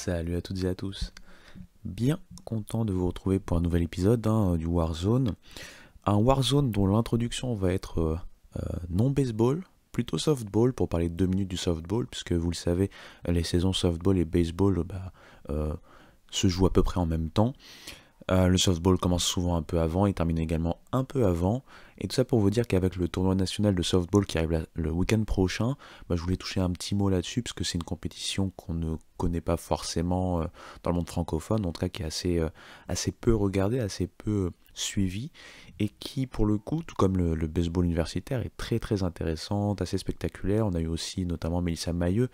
Salut à toutes et à tous. Bien content de vous retrouver pour un nouvel épisode du Warzone. Un Warzone dont l'introduction va être non baseball, plutôt softball pour parler 2 minutes du softball, puisque vous le savez, les saisons softball et baseball se jouent à peu près en même temps. Le softball commence souvent un peu avant et termine également un peu avant. Et tout ça pour vous dire qu'avec le tournoi national de softball qui arrive le week-end prochain, je voulais toucher un petit mot là-dessus parce que c'est une compétition qu'on ne connaît pas forcément dans le monde francophone, en tout cas qui est assez peu regardée, assez peu suivie et qui pour le coup, tout comme le baseball universitaire, est très très intéressante, assez spectaculaire. On a eu aussi notamment Mélissa Mailleux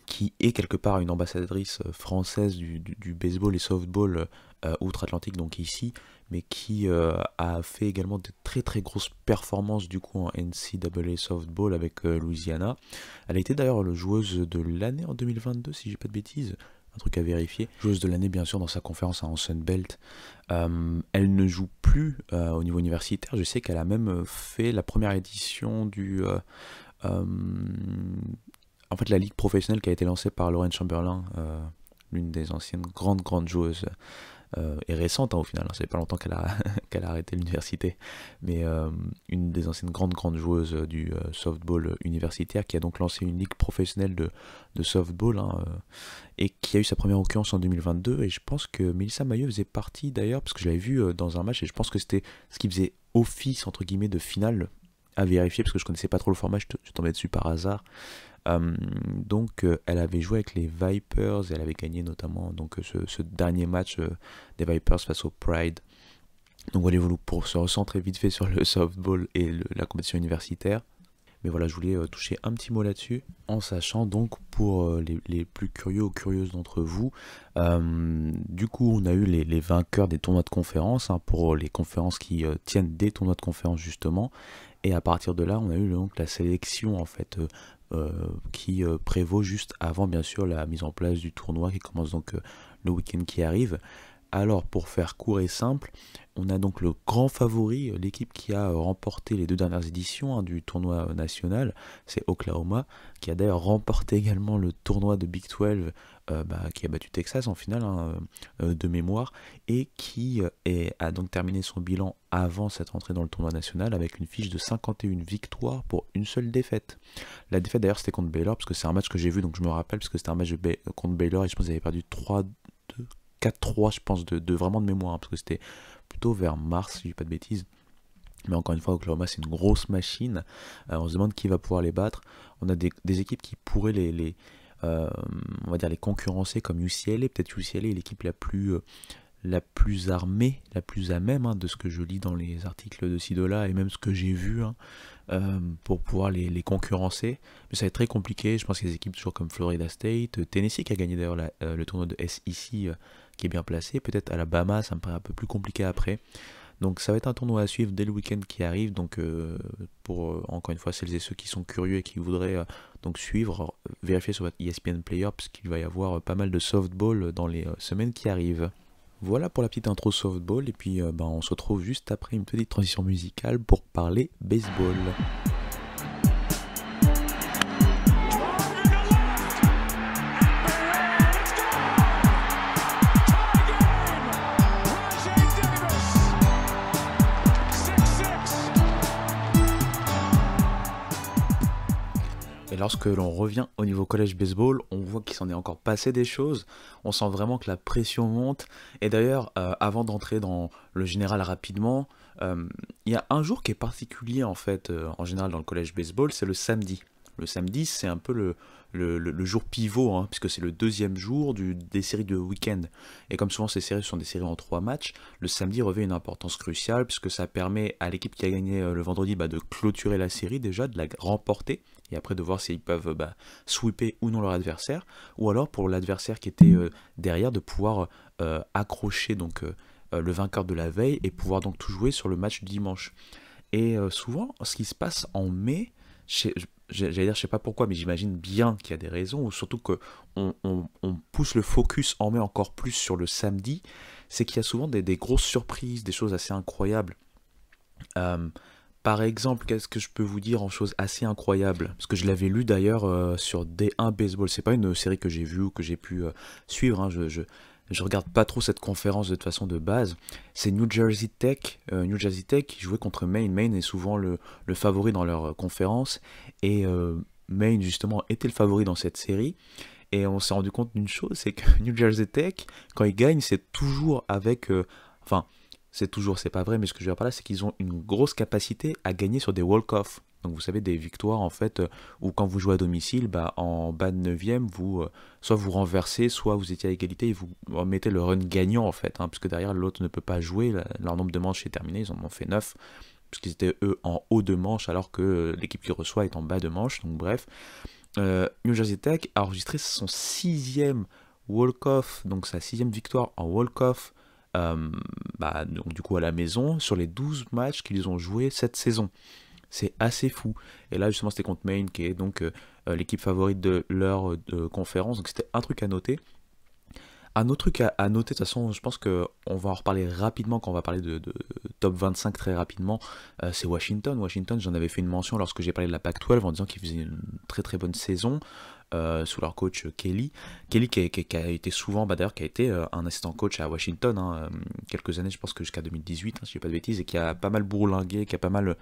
qui est quelque part une ambassadrice française du baseball et softball outre-Atlantique, donc ici, mais qui a fait également de très très grosses performances du coup en NCAA softball avec Louisiana. Elle a été d'ailleurs la joueuse de l'année en 2022, si j'ai pas de bêtises. Un truc à vérifier. Joueuse de l'année bien sûr dans sa conférence en Sun Belt. Elle ne joue plus au niveau universitaire. Je sais qu'elle a même fait la première édition en fait, la ligue professionnelle qui a été lancée par Lauren Chamberlain, l'une des anciennes grandes joueuses, et récente au final, ça fait pas longtemps qu'elle a, qu'elle a arrêté l'université, mais une des anciennes grandes joueuses du softball universitaire qui a donc lancé une ligue professionnelle de softball, et qui a eu sa première occurrence en 2022, et je pense que Mélissa Mailleux faisait partie d'ailleurs, parce que je l'avais vu dans un match, et je pense que c'était ce qui faisait office entre guillemets de finale, à vérifier, parce que je connaissais pas trop le format, je tombais dessus par hasard. Donc elle avait joué avec les Vipers et elle avait gagné notamment donc, ce dernier match des Vipers face au Pride. Donc voilà, pour se recentrer vite fait sur le softball et la compétition universitaire. Mais voilà, je voulais toucher un petit mot là-dessus, en sachant donc pour les plus curieux ou curieuses d'entre vous, du coup on a eu les vainqueurs des tournois de conférence, pour les conférences qui tiennent des tournois de conférence justement, et à partir de là on a eu donc la sélection en fait qui prévaut juste avant bien sûr la mise en place du tournoi qui commence donc le week-end qui arrive. Alors pour faire court et simple, on a donc le grand favori, l'équipe qui a remporté les 2 dernières éditions du tournoi national, c'est Oklahoma, qui a d'ailleurs remporté également le tournoi de Big 12, qui a battu Texas en finale de mémoire, et qui a donc terminé son bilan avant cette entrée dans le tournoi national avec une fiche de 51 victoires pour une seule défaite. La défaite d'ailleurs c'était contre Baylor, parce que c'est un match que j'ai vu, donc je me rappelle, parce que c'était un match contre Baylor, et je pense qu'ils avaient perdu 3-2. 4-3 je pense vraiment de mémoire, parce que c'était plutôt vers mars si je dis pas de bêtises. Mais encore une fois, Oklahoma c'est une grosse machine, on se demande qui va pouvoir les battre. On a des équipes qui pourraient on va dire les concurrencer, comme UCLA. Peut-être UCLA est l'équipe la plus armée, la plus à même, de ce que je lis dans les articles de ci de là, et même ce que j'ai vu, pour pouvoir les concurrencer. Mais ça va être très compliqué. Je pense qu'il y a des équipes toujours comme Florida State, Tennessee qui a gagné d'ailleurs le tournoi de SEC, qui est bien placé. Peut-être Alabama, ça me paraît un peu plus compliqué après. Donc ça va être un tournoi à suivre dès le week-end qui arrive. Donc pour encore une fois celles et ceux qui sont curieux et qui voudraient donc suivre, vérifier sur votre ESPN Player, parce qu'il va y avoir pas mal de softball dans les semaines qui arrivent. Voilà pour la petite intro softball, et puis on se retrouve juste après une petite transition musicale pour parler baseball. Et lorsque l'on revient au niveau college baseball, on voit qu'il s'en est encore passé des choses. On sent vraiment que la pression monte. Et d'ailleurs, avant d'entrer dans le général rapidement, il y a un jour qui est particulier en fait, en général dans le college baseball, c'est le samedi. Le samedi, c'est un peu le jour pivot, puisque c'est le 2e jour des séries de week-end. Et comme souvent ces séries sont des séries en 3 matchs, le samedi revêt une importance cruciale, puisque ça permet à l'équipe qui a gagné le vendredi de clôturer la série déjà, de la remporter, et après de voir s'ils peuvent sweeper ou non leur adversaire, ou alors pour l'adversaire qui était derrière, de pouvoir accrocher donc le vainqueur de la veille, et pouvoir donc tout jouer sur le match du dimanche. Et souvent, ce qui se passe en mai, j'allais dire, je sais pas pourquoi, mais j'imagine bien qu'il y a des raisons, ou surtout que on pousse le focus en mai encore plus sur le samedi, c'est qu'il y a souvent des grosses surprises, des choses assez incroyables. Par exemple, qu'est-ce que je peux vous dire en chose assez incroyable? Parce que je l'avais lu d'ailleurs sur D1 Baseball. C'est pas une série que j'ai vue ou que j'ai pu suivre, hein. Je regarde pas trop cette conférence de toute façon de base. C'est New Jersey Tech. New Jersey Tech qui jouait contre Maine. Maine est souvent le favori dans leur conférence. Et Maine, justement, était le favori dans cette série. Et on s'est rendu compte d'une chose, c'est que New Jersey Tech, quand ils gagnent, c'est toujours avec... enfin, c'est toujours, c'est pas vrai, mais ce que je veux dire par là, c'est qu'ils ont une grosse capacité à gagner sur des walk-off. Donc vous savez, des victoires en fait, où quand vous jouez à domicile, bah, en bas de 9ème, soit vous renversez, soit vous étiez à égalité et vous mettez le run gagnant en fait, hein, parce que derrière l'autre ne peut pas jouer, leur nombre de manches est terminé, ils en ont fait 9, parce qu'ils étaient eux en haut de manche, alors que l'équipe qui reçoit est en bas de manche, donc bref. New Jersey Tech a enregistré son 6e walk-off, donc sa 6e victoire en walk-off, bah, donc du coup à la maison, sur les 12 matchs qu'ils ont joués cette saison. C'est assez fou. Et là, justement, c'était contre Maine, qui est donc l'équipe favorite de leur conférence. Donc, c'était un truc à noter. Un autre truc à noter, de toute façon, je pense qu'on va en reparler rapidement quand on va parler de top 25 très rapidement. C'est Washington. Washington, j'en avais fait une mention lorsque j'ai parlé de la Pac-12 en disant qu'ils faisaient une très très bonne saison sous leur coach Kelly. Kelly qui a été souvent, bah, d'ailleurs, qui a été un assistant coach à Washington, hein, quelques années, je pense que jusqu'à 2018, hein, si je ne dis pas de bêtises, et qui a pas mal bourlingué, qui a pas mal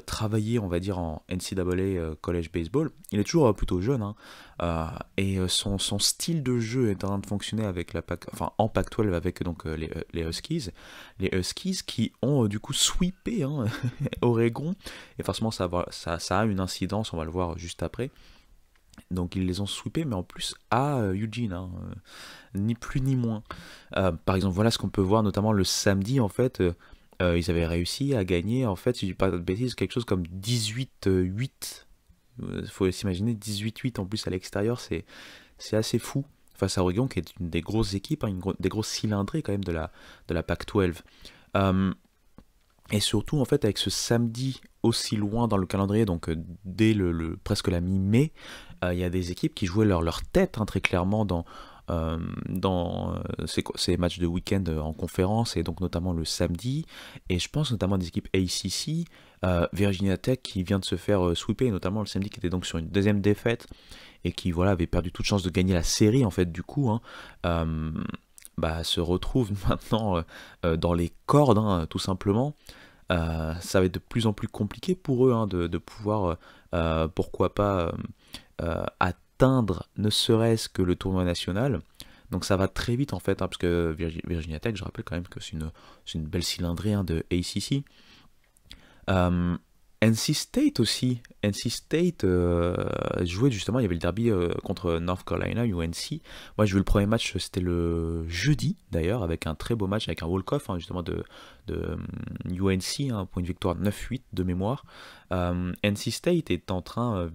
travaillé, on va dire, en NCAA College Baseball. Il est toujours plutôt jeune, hein, et son style de jeu est en train de fonctionner avec en Pac-12 avec donc les Huskies. Les Huskies qui ont du coup sweepé, hein, Oregon, et forcément ça a une incidence, on va le voir juste après. Donc ils les ont sweepés, mais en plus à Eugene, hein, ni plus ni moins. Par exemple, voilà ce qu'on peut voir, notamment le samedi, en fait, ils avaient réussi à gagner, en fait, si je dis pas de bêtises, quelque chose comme 18-8. Il faut s'imaginer 18-8 en plus à l'extérieur, c'est assez fou. Face à Oregon, qui est une des grosses équipes, hein, des grosses cylindrées quand même de la Pac-12. Et surtout, en fait, avec ce samedi aussi loin dans le calendrier, donc dès presque la mi-mai, il y a des équipes qui jouaient leur tête, hein, très clairement dans ces matchs de week-end en conférence, et donc notamment le samedi. Et je pense notamment à des équipes ACC, Virginia Tech qui vient de se faire sweeper, notamment le samedi, qui était donc sur une deuxième défaite, et qui voilà, avait perdu toute chance de gagner la série, en fait, du coup, hein. Bah, se retrouve maintenant dans les cordes, hein, tout simplement. Ça va être de plus en plus compliqué pour eux, hein, de pouvoir, pourquoi pas, atteindre ne serait-ce que le tournoi national. Donc ça va très vite en fait, hein, parce que Virginia Tech, je rappelle quand même que c'est une belle cylindrée, hein, de ACC. NC State aussi. NC State jouait justement, il y avait le derby contre North Carolina, UNC. Moi j'ai vu le premier match, c'était le jeudi d'ailleurs, avec un très beau match, avec un walk-off, hein, justement de UNC, hein, pour une victoire 9-8 de mémoire. NC State est en train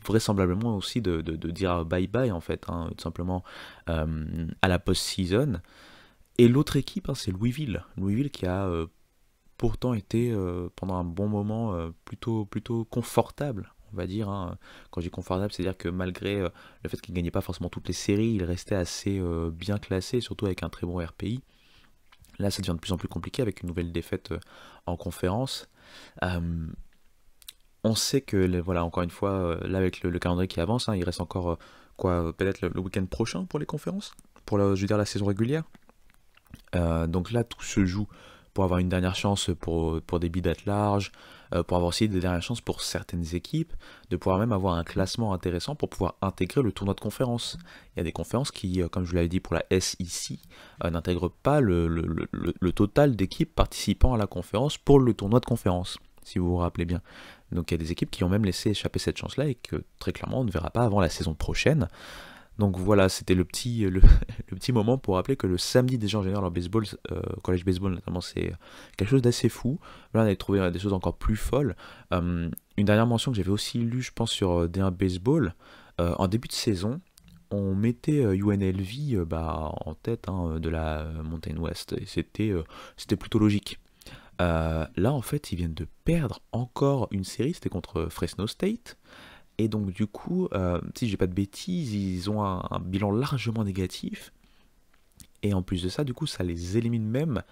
vraisemblablement aussi de dire bye-bye en fait, hein, tout simplement à la post-season. Et l'autre équipe, hein, c'est Louisville. Louisville qui a pourtant été pendant un bon moment plutôt confortable, on va dire, hein. Quand je dis confortable, c'est-à-dire que malgré le fait qu'il ne gagnait pas forcément toutes les séries, il restait assez bien classé, surtout avec un très bon RPI. Là, ça devient de plus en plus compliqué avec une nouvelle défaite en conférence. On sait que, voilà, encore une fois, là avec le calendrier qui avance, hein, il reste encore peut-être le week-end prochain pour les conférences, pour je veux dire, la saison régulière. Donc là, tout se joue pour avoir une dernière chance pour des bids larges, pour avoir aussi des dernières chances pour certaines équipes, de pouvoir même avoir un classement intéressant pour pouvoir intégrer le tournoi de conférence. Il y a des conférences qui, comme je vous l'avais dit pour la SEC, n'intègrent pas le total d'équipes participant à la conférence pour le tournoi de conférence, si vous vous rappelez bien. Donc il y a des équipes qui ont même laissé échapper cette chance-là et que très clairement on ne verra pas avant la saison prochaine. Donc voilà, c'était le petit moment pour rappeler que le samedi déjà en général en baseball, college baseball notamment, c'est quelque chose d'assez fou. Là on avait trouvé des choses encore plus folles. Une dernière mention que j'avais aussi lue, je pense, sur D1 Baseball, en début de saison, on mettait UNLV en tête, hein, de la Mountain West, et c'était plutôt logique. Là en fait ils viennent de perdre encore une série, c'était contre Fresno State. Et donc du coup, si j'ai pas de bêtises, ils ont un bilan largement négatif. Et en plus de ça, du coup, ça les élimine même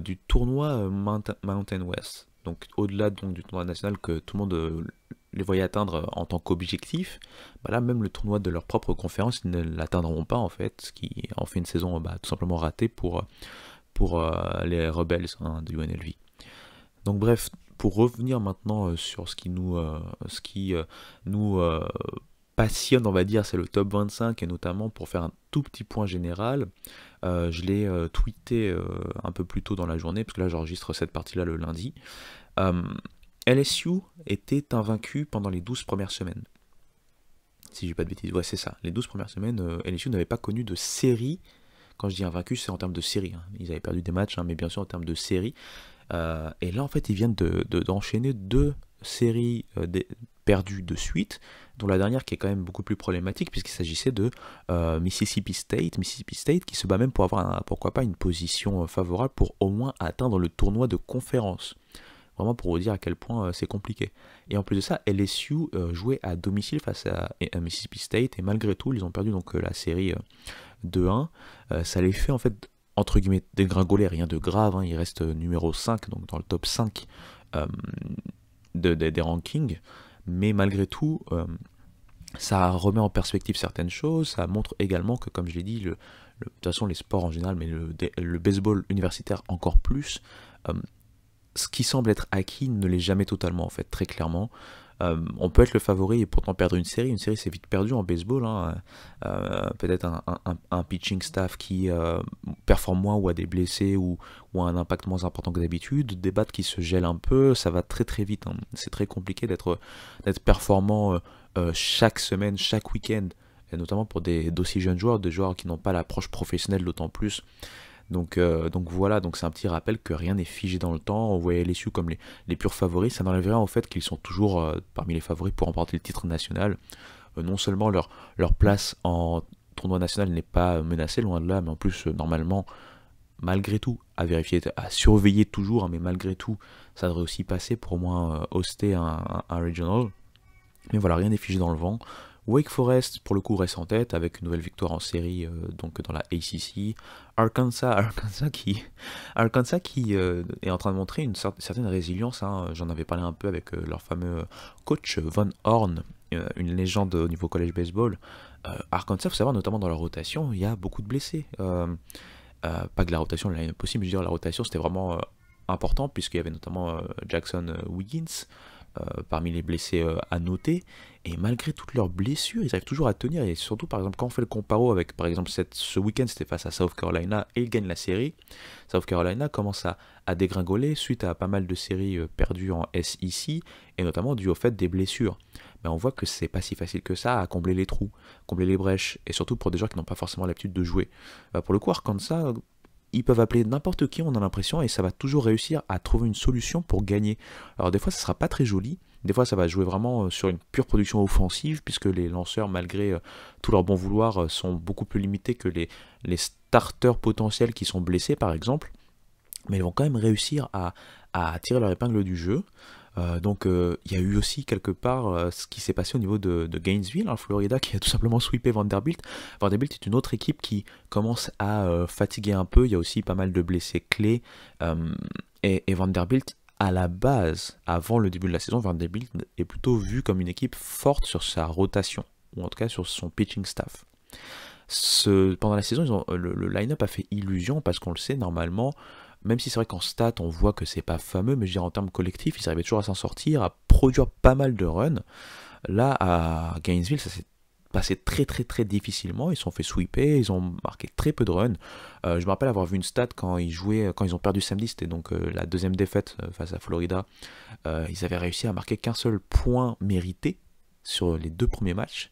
du tournoi Mountain West. donc au-delà donc, du tournoi national que tout le monde les voyait atteindre en tant qu'objectif, bah là même le tournoi de leur propre conférence, ils ne l'atteindront pas en fait, ce qui en fait une saison tout simplement ratée pour les Rebels hein, de UNLV. Donc bref, pour revenir maintenant sur ce qui nous passionne, on va dire, c'est le top 25, et notamment pour faire un tout petit point général, je l'ai tweeté un peu plus tôt dans la journée, parce que là j'enregistre cette partie-là le lundi. Euh, LSU était invaincu pendant les 12 premières semaines. Si j'ai pas de bêtises, ouais c'est ça. Les 12 premières semaines, LSU n'avait pas connu de série. Quand je dis invaincu, c'est en termes de série. Hein. Ils avaient perdu des matchs, hein, mais bien sûr en termes de série. Et là, en fait, ils viennent d'enchaîner deux séries perdues de suite, dont la dernière qui est quand même beaucoup plus problématique, puisqu'il s'agissait de Mississippi State qui se bat même pour avoir, pourquoi pas, une position favorable pour au moins atteindre le tournoi de conférence. Vraiment pour vous dire à quel point c'est compliqué. Et en plus de ça, LSU jouait à domicile face à Mississippi State, et malgré tout, ils ont perdu donc la série 2-1. Ça les fait en fait entre guillemets dégringoler, rien de grave, hein, il reste numéro 5, donc dans le top 5 euh, des rankings, mais malgré tout, ça remet en perspective certaines choses, ça montre également que, comme je l'ai dit, de toute façon les sports en général, mais le baseball universitaire encore plus, ce qui semble être acquis ne l'est jamais totalement en fait, très clairement. On peut être le favori et pourtant perdre une série. Une série c'est vite perdu en baseball. Hein. Peut-être un pitching staff qui performe moins ou a des blessés ou a un impact moins important que d'habitude. Des battes qui se gèlent un peu, ça va très très vite. Hein. C'est très compliqué d'être performant chaque semaine, chaque week-end. Et notamment pour d'aussi jeunes joueurs, des joueurs qui n'ont pas l'approche professionnelle d'autant plus. Donc voilà, donc c'est un petit rappel que rien n'est figé dans le temps. On voyait LSU comme les purs favoris, ça n'enlève rien au fait qu'ils sont toujours parmi les favoris pour remporter le titre national. Non seulement leur place en tournoi national n'est pas menacée, loin de là, mais en plus, normalement, malgré tout, à vérifier, à surveiller toujours, hein, mais malgré tout, ça devrait aussi passer pour au moins hoster un regional. Mais voilà, rien n'est figé dans le vent. Wake Forest, pour le coup, reste en tête avec une nouvelle victoire en série donc dans la ACC. Arkansas qui est en train de montrer une certaine résilience. Hein. J'en avais parlé un peu avec leur fameux coach Von Horn, une légende au niveau college baseball. Arkansas, il faut savoir, notamment dans leur rotation, il y a beaucoup de blessés. Pas que la rotation l'année possible, mais je veux dire, la rotation c'était vraiment important, puisqu'il y avait notamment Jackson Wiggins. Parmi les blessés à noter, et malgré toutes leurs blessures, ils arrivent toujours à tenir, et surtout par exemple quand on fait le comparo avec par exemple ce week-end c'était face à South Carolina et ils gagnent la série. South Carolina commence à dégringoler suite à pas mal de séries perdues en SEC, et notamment dû au fait des blessures. Mais on voit que c'est pas si facile que ça à combler les trous, combler les brèches, et surtout pour des gens qui n'ont pas forcément l'habitude de jouer. Pour le coup, Arkansas, ils peuvent appeler n'importe qui, on a l'impression, et ça va toujours réussir à trouver une solution pour gagner. Alors des fois ça sera pas très joli, des fois ça va jouer vraiment sur une pure production offensive, puisque les lanceurs, malgré tout leur bon vouloir, sont beaucoup plus limités que les starters potentiels qui sont blessés par exemple, mais ils vont quand même réussir à tirer leur épingle du jeu. Donc il y a eu aussi quelque part ce qui s'est passé au niveau de Gainesville, en Florida, qui a tout simplement sweepé Vanderbilt. Vanderbilt est une autre équipe qui commence à fatiguer un peu, il y a aussi pas mal de blessés clés, et Vanderbilt, à la base, avant le début de la saison, Vanderbilt est plutôt vu comme une équipe forte sur sa rotation, ou en tout cas sur son pitching staff. Pendant la saison, le line-up a fait illusion, parce qu'on le sait, normalement, même si c'est vrai qu'en stats on voit que c'est pas fameux, mais je veux dire en termes collectifs, ils arrivaient toujours à s'en sortir, à produire pas mal de runs. Là, à Gainesville, ça s'est passé très très très difficilement, ils se sont fait sweeper, ils ont marqué très peu de runs. Je me rappelle avoir vu une stat quand ils ont perdu samedi, c'était donc la deuxième défaite face à Florida. Ils avaient réussi à marquer qu'un seul point mérité sur les deux premiers matchs.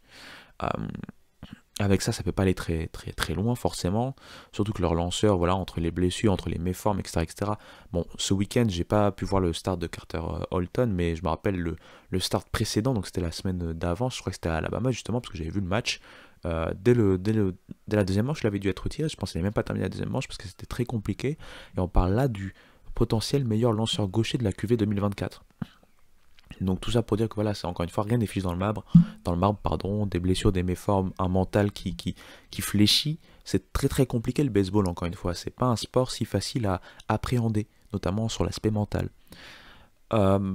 Avec ça, ça peut pas aller très très très loin forcément, surtout que leur lanceur, voilà, entre les blessures, entre les méformes, etc., etc. Bon, ce week-end, j'ai pas pu voir le start de Carter Holton, mais je me rappelle le start précédent, donc c'était la semaine d'avant, je crois que c'était à Alabama justement, parce que j'avais vu le match. Dès la deuxième manche, il avait dû être retiré, je pense qu'il n'avait même pas terminé la deuxième manche, parce que c'était très compliqué, et on parle là du potentiel meilleur lanceur gaucher de la QV 2024. Donc tout ça pour dire que voilà, c'est encore une fois, rien n'est figé dans le marbre, des blessures, des méformes, un mental qui fléchit. C'est très très compliqué le baseball, encore une fois, c'est pas un sport si facile à appréhender, notamment sur l'aspect mental. Euh,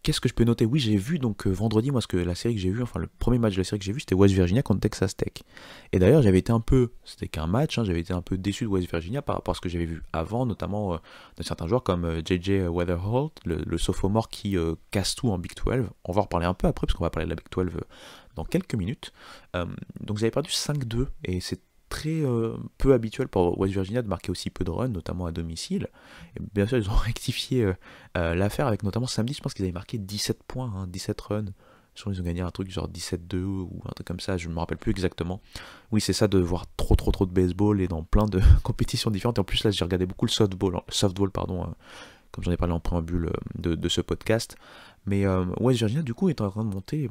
Qu'est-ce que je peux noter? Oui, j'ai vu donc vendredi, moi, la série que j'ai vue, enfin le premier match de la série que j'ai vu, c'était West Virginia contre Texas Tech. Et d'ailleurs, c'était qu'un match, hein, j'avais été un peu déçu de West Virginia par rapport à ce que j'avais vu avant, notamment de certains joueurs comme JJ Weatherholt, le sophomore qui casse tout en Big 12. On va en reparler un peu après, parce qu'on va parler de la Big 12 dans quelques minutes. Donc j'avais perdu 5-2, et c'est très peu habituel pour West Virginia de marquer aussi peu de runs, notamment à domicile. Et bien sûr, ils ont rectifié l'affaire avec notamment samedi, je pense qu'ils avaient marqué 17 points, hein, 17 runs. Je crois qu'ils ont gagné un truc genre 17-2 ou un truc comme ça, je ne me rappelle plus exactement. Oui, c'est ça de voir trop de baseball et dans plein de compétitions différentes. Et en plus, là, j'ai regardé beaucoup le softball pardon, comme j'en ai parlé en préambule de ce podcast. Mais West Virginia, du coup, est en train de monter.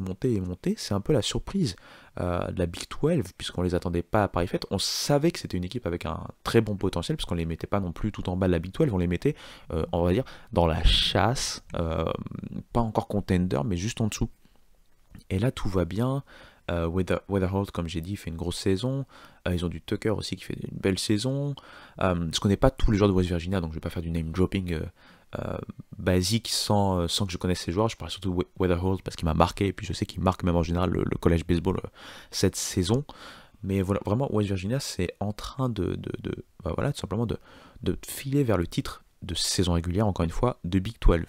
C'est un peu la surprise de la Big 12, puisqu'on les attendait pas à Paris Fête. On savait que c'était une équipe avec un très bon potentiel, puisqu'on les mettait pas non plus tout en bas de la Big 12, on les mettait, on va dire, dans la chasse, pas encore contender, mais juste en dessous. Et là, tout va bien. Weatherholt, comme j'ai dit, fait une grosse saison. Ils ont du Tucker aussi qui fait une belle saison. Je connais pas tous les joueurs de West Virginia, donc je vais pas faire du name dropping basique sans que je connaisse ces joueurs. Je parle surtout de Weatherholt parce qu'il m'a marqué, et puis je sais qu'il marque même en général le college baseball cette saison. Mais voilà, vraiment, West Virginia, c'est en train bah voilà, tout simplement de filer vers le titre de saison régulière, encore une fois, de Big 12.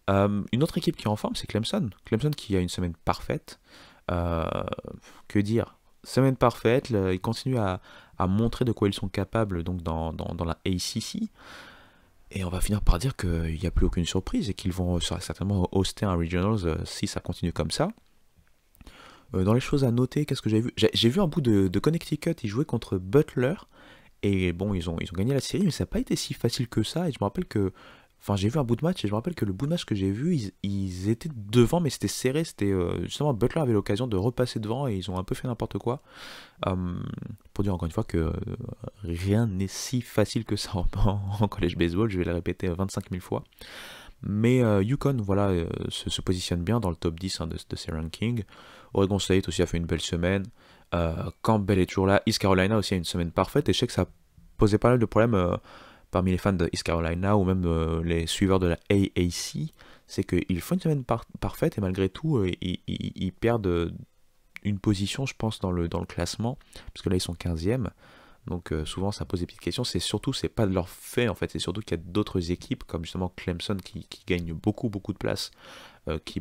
Une autre équipe qui est en forme, c'est Clemson. Clemson qui a une semaine parfaite. Euh, que dire? Semaine parfaite, ils continuent à montrer de quoi ils sont capables donc dans la ACC. Et on va finir par dire qu'il n'y a plus aucune surprise et qu'ils vont certainement hoster un Regionals si ça continue comme ça. Dans les choses à noter, qu'est-ce que j'ai vu? J'ai vu un bout de Connecticut, ils jouaient contre Butler. Et bon, ils ont gagné la série, mais ça n'a pas été si facile que ça. Et je me rappelle que. Enfin, j'ai vu un bout de match, et je me rappelle que le bout de match que j'ai vu, ils étaient devant, mais c'était serré. C'était justement, Butler avait l'occasion de repasser devant, et ils ont un peu fait n'importe quoi. Pour dire encore une fois que rien n'est si facile que ça en college baseball, je vais le répéter 25 000 fois. Mais Yukon, voilà, se positionne bien dans le top 10 hein, de ces rankings. Oregon State aussi a fait une belle semaine. Campbell est toujours là. East Carolina aussi a une semaine parfaite. Et je sais que ça posait pas mal de problèmes parmi les fans de East Carolina ou même les suiveurs de la AAC. C'est qu'ils font une semaine parfaite et malgré tout, ils perdent une position, je pense, dans le classement. Parce que là, ils sont 15e. Donc souvent ça pose des petites questions, c'est pas de leur fait en fait, c'est surtout qu'il y a d'autres équipes comme justement Clemson qui gagnent beaucoup de place, qui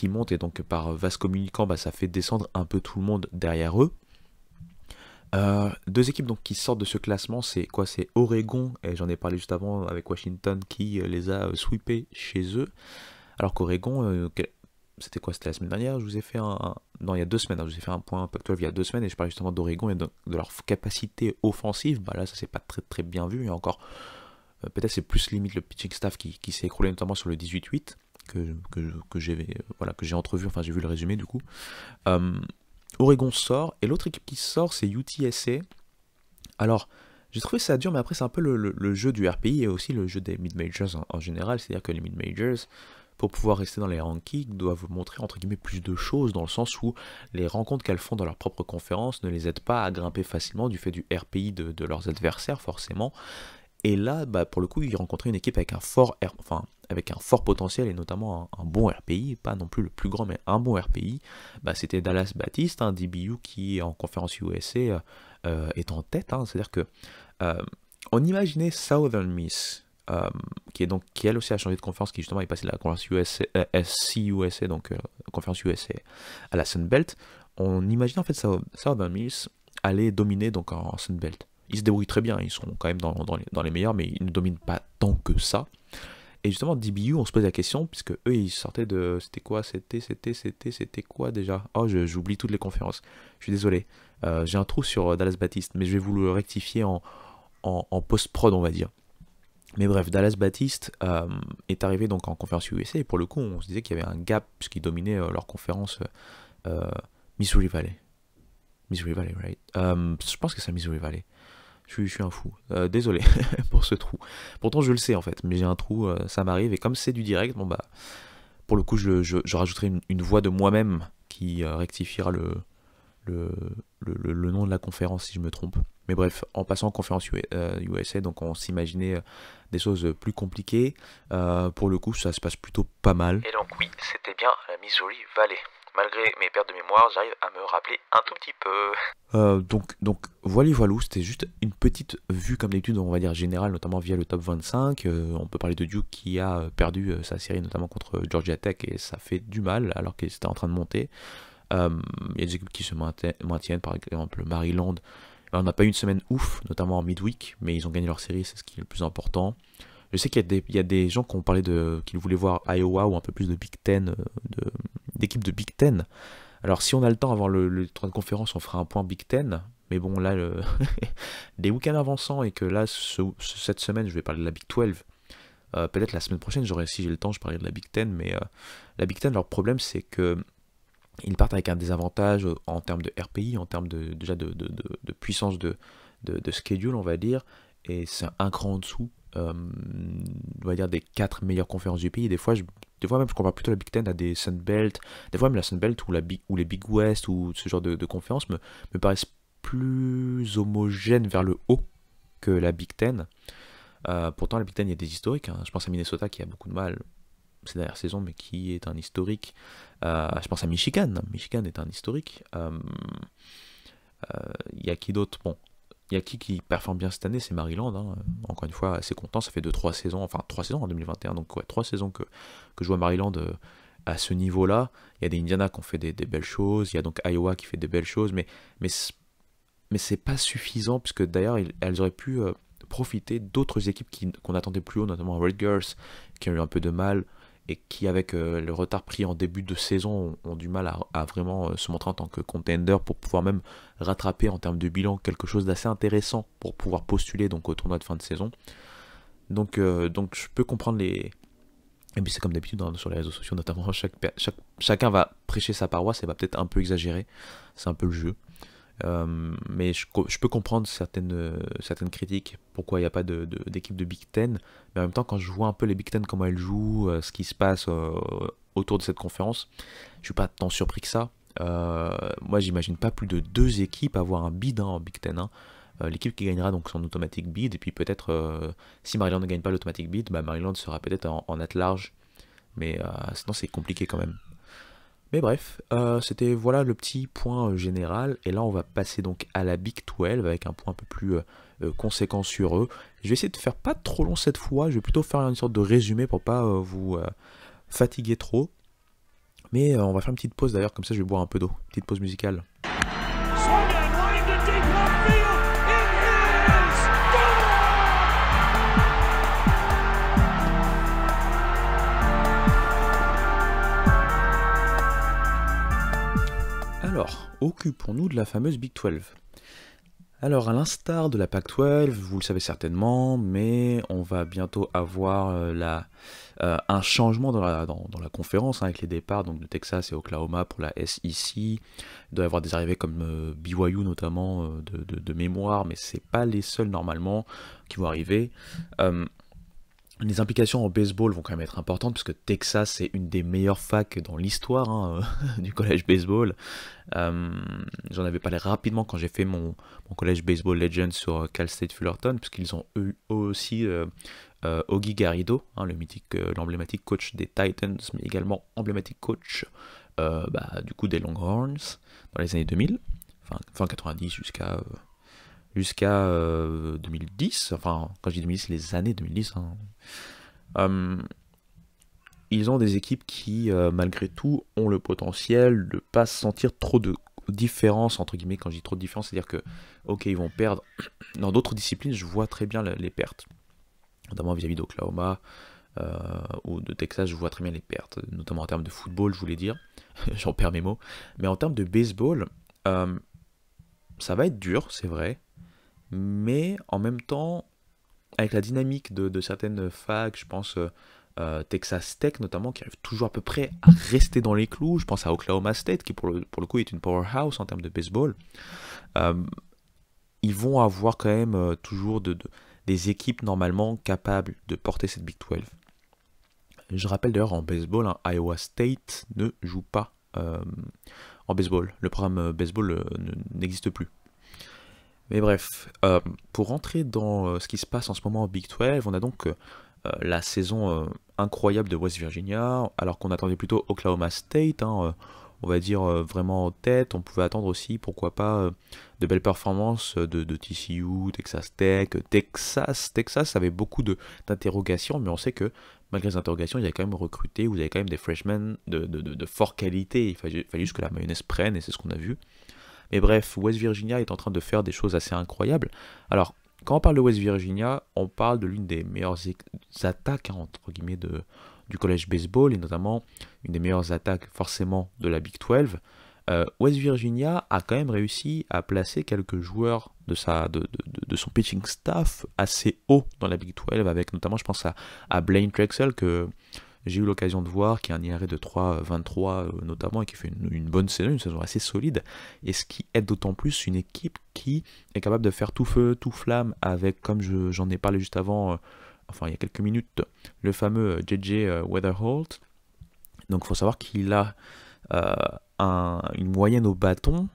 montent et donc par vase communicant ça fait descendre un peu tout le monde derrière eux. Deux équipes donc qui sortent de ce classement, c'est quoi? C'est Oregon, et j'en ai parlé juste avant avec Washington qui les a sweepés chez eux, alors qu'Oregon, c'était quoi? C'était la semaine dernière, je vous ai fait non, il y a 2 semaines, hein, je vous ai fait un point Pac-12 il y a 2 semaines, et je parlais justement d'Oregon et de leur capacité offensive. Bah là, ça s'est pas très bien vu, et encore, peut-être c'est plus limite le pitching staff qui s'est écroulé, notamment sur le 18-8, que j'ai entrevu, enfin j'ai vu le résumé du coup. Oregon sort, et l'autre équipe qui sort, c'est UTSA. Alors, j'ai trouvé ça dur, mais après c'est un peu le jeu du RPI et aussi le jeu des mid-majors en général, c'est-à-dire que les mid-majors, pour pouvoir rester dans les rankings, doivent montrer entre guillemets plus de choses, dans le sens où les rencontres qu'elles font dans leur propre conférence ne les aident pas à grimper facilement du fait du RPI de leurs adversaires forcément. Et là, pour le coup, ils rencontraient une équipe avec avec un fort potentiel et notamment un bon RPI, pas non plus le plus grand, mais un bon RPI. C'était Dallas Baptiste, un DBU qui en conférence USA est en tête. C'est-à-dire que on imaginait Southern Miss, qui elle aussi a changé de conférence, qui justement est passée de la conférence SCUSA, donc conférence USA, à la Sun Belt. On imaginait en fait Southern Miss aller dominer donc en Sun Belt. Ils se débrouillent très bien, ils sont quand même dans les meilleurs, mais ils ne dominent pas tant que ça. Et justement, DBU, on se pose la question, puisque eux, ils sortaient de... C'était quoi déjà? Oh, j'oublie toutes les conférences. Je suis désolé. J'ai un trou sur Dallas Baptiste, mais je vais vous le rectifier en post-prod, on va dire. Mais bref, Dallas Baptiste est arrivé donc en conférence USA, et pour le coup, on se disait qu'il y avait un gap, puisqu'ils dominaient leur conférence Missouri Valley. Missouri Valley, right? Je pense que c'est Missouri Valley. Je suis un fou. Désolé pour ce trou. Pourtant, je le sais en fait, mais j'ai un trou, ça m'arrive, et comme c'est du direct, pour le coup, je rajouterai une voix de moi-même qui rectifiera le nom de la conférence si je me trompe. Mais bref, en passant en conférence USA, donc on s'imaginait des choses plus compliquées. Pour le coup, ça se passe plutôt pas mal. Et donc oui, c'était bien la Missouri Valley. Malgré mes pertes de mémoire, j'arrive à me rappeler un tout petit peu. Donc voilà, c'était juste une petite vue comme d'habitude, on va dire générale, notamment via le top 25. On peut parler de Duke qui a perdu sa série notamment contre Georgia Tech et ça fait du mal alors qu'ils étaient en train de monter. Il y a des équipes qui se maintiennent, par exemple Maryland. On n'a pas eu une semaine ouf, notamment en midweek, mais ils ont gagné leur série, c'est ce qui est le plus important. Je sais qu'il y a des gens qui ont parlé qu'ils voulaient voir Iowa ou un peu plus de Big Ten, d'équipes de Big Ten. Alors si on a le temps avant le tour de conférence, on fera un point Big Ten. Mais bon, là, des week-ends avançant et que là, cette semaine, je vais parler de la Big 12. Peut-être la semaine prochaine, si j'ai le temps, je parlerai de la Big Ten. Mais la Big Ten, leur problème, c'est que ils partent avec un désavantage en termes de RPI, en termes déjà de puissance de schedule, on va dire. Et c'est un cran en dessous, on va dire, des 4 meilleures conférences du pays. Des fois même, je compare plutôt la Big Ten à des Sun Belt. Des fois même la Sun Belt ou les Big West ou ce genre de conférences me paraissent plus homogènes vers le haut que la Big Ten. Pourtant, la Big Ten, il y a des historiques. Hein. Je pense à Minnesota qui a beaucoup de mal ces dernières saisons, mais qui est un historique. Je pense à Michigan. Michigan est un historique. Il y a qui d'autre? Bon, il y a qui performe bien cette année, c'est Maryland. Hein. Encore une fois, assez content. Ça fait 3 saisons, enfin 3 saisons en 2021. Donc ouais, 3 saisons que je vois Maryland à ce niveau-là. Il y a des Indiana qui ont fait des belles choses. Il y a donc Iowa qui fait des belles choses. Mais c'est pas suffisant, puisque d'ailleurs, elles auraient pu profiter d'autres équipes qu'on attendait plus haut, notamment Rutgers, qui ont eu un peu de mal, et qui, avec le retard pris en début de saison, ont du mal à vraiment se montrer en tant que contender pour pouvoir même rattraper en termes de bilan quelque chose d'assez intéressant pour pouvoir postuler donc au tournoi de fin de saison. Donc je peux comprendre les... Et puis c'est comme d'habitude sur les réseaux sociaux, notamment chacun va prêcher sa paroisse et va peut-être un peu exagérer, c'est un peu le jeu. Mais je peux comprendre certaines critiques, pourquoi il n'y a pas d'équipe de Big Ten, mais en même temps quand je vois un peu les Big Ten, comment elles jouent, ce qui se passe autour de cette conférence, je suis pas tant surpris que ça. Moi j'imagine pas plus de 2 équipes avoir un bid en Big Ten. L'équipe qui gagnera donc son automatic bid, et puis peut-être si Maryland ne gagne pas l'automatic bid, Maryland sera peut-être en at-large, mais sinon c'est compliqué quand même. Mais bref, c'était voilà le petit point général, et là on va passer donc à la Big 12 avec un point un peu plus conséquent sur eux. Je vais essayer de faire pas trop long cette fois, je vais plutôt faire une sorte de résumé pour pas vous fatiguer trop. Mais on va faire une petite pause d'ailleurs, comme ça je vais boire un peu d'eau, petite pause musicale. Alors, occupons-nous de la fameuse Big 12. Alors, à l'instar de la Pac-12, vous le savez certainement, mais on va bientôt avoir un changement dans la conférence, avec les départs donc, de Texas et Oklahoma pour la SEC. Il doit y avoir des arrivées comme BYU notamment de mémoire, mais c'est pas les seuls normalement qui vont arriver. Les implications en baseball vont quand même être importantes, parce que Texas c'est une des meilleures facs dans l'histoire du collège baseball. J'en avais parlé rapidement quand j'ai fait mon collège baseball legend sur Cal State Fullerton, puisqu'ils ont eu aussi Augie Garrido, l'emblématique coach des Titans, mais également emblématique coach du coup des Longhorns dans les années 2000, fin 90 jusqu'à 2010, enfin quand je dis 2010, les années 2010. Ils ont des équipes qui, malgré tout, ont le potentiel de ne pas sentir trop de différence, entre guillemets. Quand je dis trop de différence, c'est-à-dire que, ok, ils vont perdre. Dans d'autres disciplines, je vois très bien les pertes, notamment vis-à-vis d'Oklahoma ou de Texas, je vois très bien les pertes, notamment en termes de football, je voulais dire. J'en perds mes mots. Mais en termes de baseball, ça va être dur, c'est vrai. Mais en même temps, avec la dynamique de certaines facs, je pense Texas Tech notamment, qui arrive toujours à peu près à rester dans les clous, je pense à Oklahoma State, qui pour le coup est une powerhouse en termes de baseball, ils vont avoir quand même toujours des équipes normalement capables de porter cette Big 12. Je rappelle d'ailleurs en baseball, Iowa State ne joue pas en baseball, le programme baseball n'existe plus. Mais bref, pour rentrer dans ce qui se passe en ce moment en Big 12, on a donc la saison incroyable de West Virginia, alors qu'on attendait plutôt Oklahoma State, hein, on va dire vraiment en tête. On pouvait attendre aussi, pourquoi pas, de belles performances de TCU, Texas Tech, Texas avait beaucoup d'interrogations, mais on sait que malgré les interrogations, il y a quand même recruté, vous avez quand même des freshmen de fort qualité, fallait juste que la mayonnaise prenne, et c'est ce qu'on a vu. Mais bref, West Virginia est en train de faire des choses assez incroyables. Alors, quand on parle de West Virginia, on parle de l'une des meilleures attaques, hein, entre guillemets, du college baseball, et notamment une des meilleures attaques forcément de la Big 12. West Virginia a quand même réussi à placer quelques joueurs de son pitching staff assez haut dans la Big 12, avec notamment, je pense à Blaine Drexel, que j'ai eu l'occasion de voir, qui a un IRA de 3,23 notamment, et qui fait une bonne saison, une saison assez solide, et ce qui aide d'autant plus une équipe qui est capable de faire tout feu, tout flamme, avec, comme j'en ai parlé juste avant, enfin il y a quelques minutes, le fameux JJ Weatherholt. Donc il faut savoir qu'il a une moyenne au bâton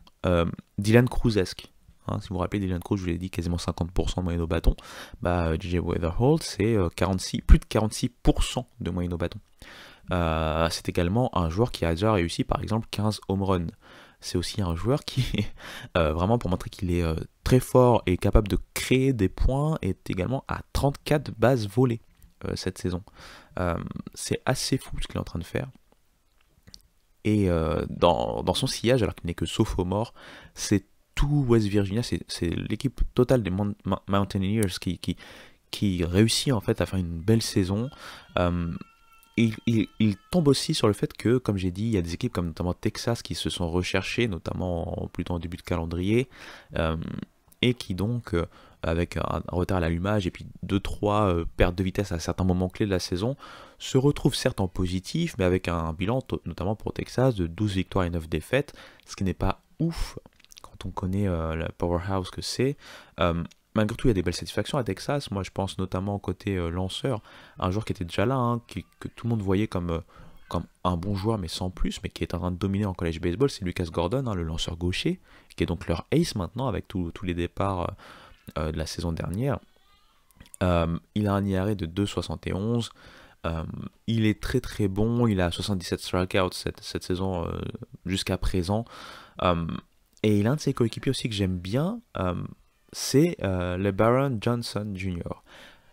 Dylan Cruzesque. Hein, si vous vous rappelez, Dylan Cruz, je vous l'ai dit, quasiment 50% de moyenne au bâton. JJ Weatherholt, c'est plus de 46% de moyenne au bâton. C'est également un joueur qui a déjà réussi, par exemple, 15 home runs. C'est aussi un joueur qui, vraiment pour montrer qu'il est très fort et capable de créer des points, est également à 34 bases volées cette saison. C'est assez fou ce qu'il est en train de faire. Et dans son sillage, alors qu'il n'est que sophomore, c'est tout West Virginia, c'est l'équipe totale des Mountaineers qui réussit en fait à faire une belle saison. Il tombe aussi sur le fait que, comme j'ai dit, il y a des équipes comme notamment Texas qui se sont recherchées, notamment plutôt en début de calendrier, et qui donc, avec un retard à l'allumage et puis 2-3 pertes de vitesse à certains moments clés de la saison, se retrouvent certes en positif, mais avec un bilan, notamment pour Texas, de 12 victoires et 9 défaites, ce qui n'est pas ouf quand on connaît la powerhouse que c'est. Malgré tout, il y a des belles satisfactions à Texas. Moi, je pense notamment côté lanceur, un joueur qui était déjà là, hein, que tout le monde voyait comme un bon joueur, mais sans plus, mais qui est en train de dominer en college baseball, c'est Lucas Gordon, hein, le lanceur gaucher, qui est donc leur ace maintenant, avec tous les départs de la saison dernière. Il a un IRA de 2,71. Il est très très bon. Il a 77 strikeouts cette saison jusqu'à présent. Et il a un de ses coéquipiers aussi que j'aime bien, c'est le Baron Johnson Jr.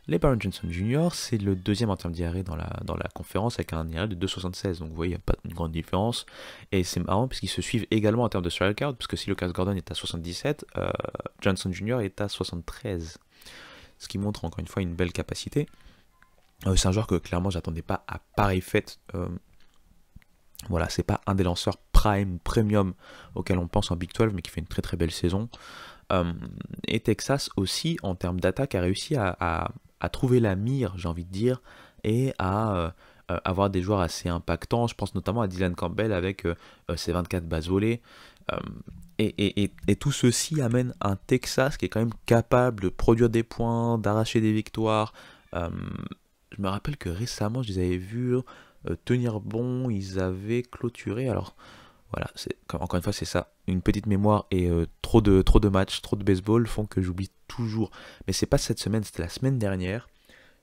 Les Baron Johnson Jr., c'est le deuxième en termes d'IRA dans la conférence, avec un IRA de 2,76. Donc vous voyez, il n'y a pas une grande différence. Et c'est marrant parce qu'ils se suivent également en termes de strikeout, parce que si Lucas Gordon est à 77, Johnson Jr. est à 73. Ce qui montre encore une fois une belle capacité. C'est un joueur que clairement j'attendais pas à pareille fête. Voilà, c'est pas un des lanceurs prime ou premium auquel on pense en Big 12, mais qui fait une très très belle saison. Et Texas aussi, en termes d'attaque, a réussi à trouver la mire, j'ai envie de dire, et à avoir des joueurs assez impactants. Je pense notamment à Dylan Campbell avec ses 24 bases volées. Et tout ceci amène un Texas qui est quand même capable de produire des points, d'arracher des victoires. Je me rappelle que récemment, je les avais vus tenir bon, ils avaient clôturé. Alors voilà, encore une fois, c'est ça. Une petite mémoire et trop de matchs, trop de baseball font que j'oublie toujours. Mais c'est pas cette semaine, c'était la semaine dernière.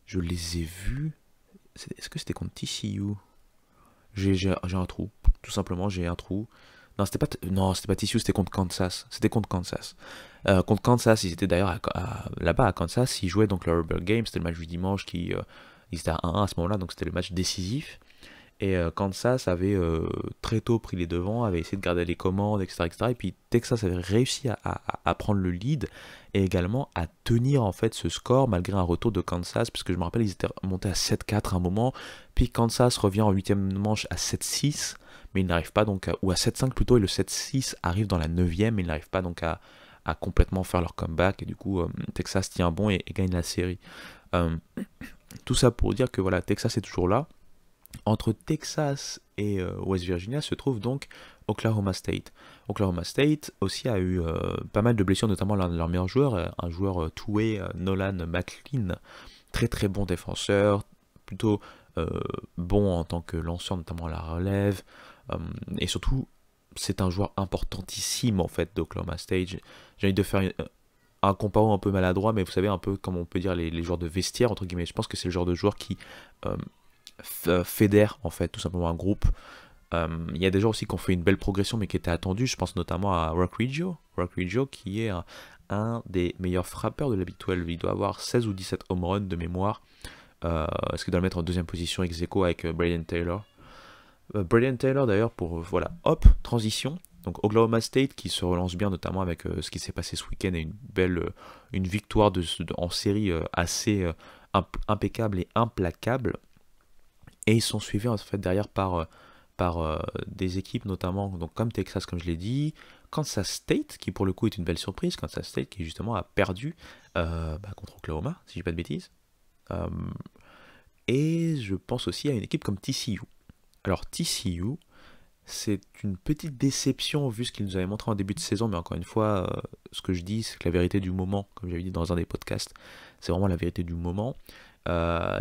Je les ai vus. Est-ce que c'était contre TCU? J'ai un trou. Tout simplement, j'ai un trou. Non, c'était pas TCU, c'était contre Kansas. C'était contre Kansas. Contre Kansas, ils étaient d'ailleurs là-bas à Kansas. Ils jouaient donc le Rubber Game. C'était le match du dimanche ils étaient à 1-1 à ce moment-là, donc c'était le match décisif. Et Kansas avait très tôt pris les devants, avait essayé de garder les commandes, etc. Et puis Texas avait réussi à prendre le lead et également à tenir en fait ce score malgré un retour de Kansas, puisque je me rappelle ils étaient montés à 7-4 à un moment, puis Kansas revient en 8ème manche à 7-6, mais il n'arrive pas donc ou à 7-5 plutôt, et le 7-6 arrive dans la 9ème, mais il n'arrive pas donc à complètement faire leur comeback, et du coup Texas tient bon et gagne la série. Tout ça pour dire que voilà, Texas est toujours là. Entre Texas et West Virginia se trouve donc Oklahoma State. Oklahoma State aussi a eu pas mal de blessures, notamment l'un de leurs meilleurs joueurs, un joueur two-way, Nolan McLean, très très bon défenseur, plutôt bon en tant que lanceur, notamment à la relève, et surtout c'est un joueur importantissime en fait d'Oklahoma State. J'ai envie de faire un comparo un peu maladroit, mais vous savez, un peu comme on peut dire les joueurs de vestiaire, entre guillemets. Je pense que c'est le genre de joueur qui fédère, en fait, tout simplement un groupe. Il y a des joueurs aussi qui ont fait une belle progression, mais qui étaient attendus. Je pense notamment à Rock Riggio, qui est un des meilleurs frappeurs de la Big 12. Il doit avoir 16 ou 17 home runs de mémoire. Ce qui doit le mettre en deuxième position ex aequo avec Braden Taylor. Braden Taylor d'ailleurs voilà, hop, transition. Donc Oklahoma State qui se relance bien notamment avec ce qui s'est passé ce week-end et une victoire en série assez impeccable et implacable. Et ils sont suivis en fait derrière par des équipes notamment donc comme Texas comme je l'ai dit, Kansas State qui pour le coup est une belle surprise, Kansas State qui justement a perdu contre Oklahoma si je dis pas de bêtises. Et je pense aussi à une équipe comme TCU. Alors TCU, c'est une petite déception vu ce qu'ils nous avaient montré en début de saison, mais encore une fois, ce que je dis, c'est que la vérité du moment, comme j'avais dit dans un des podcasts, c'est vraiment la vérité du moment. Il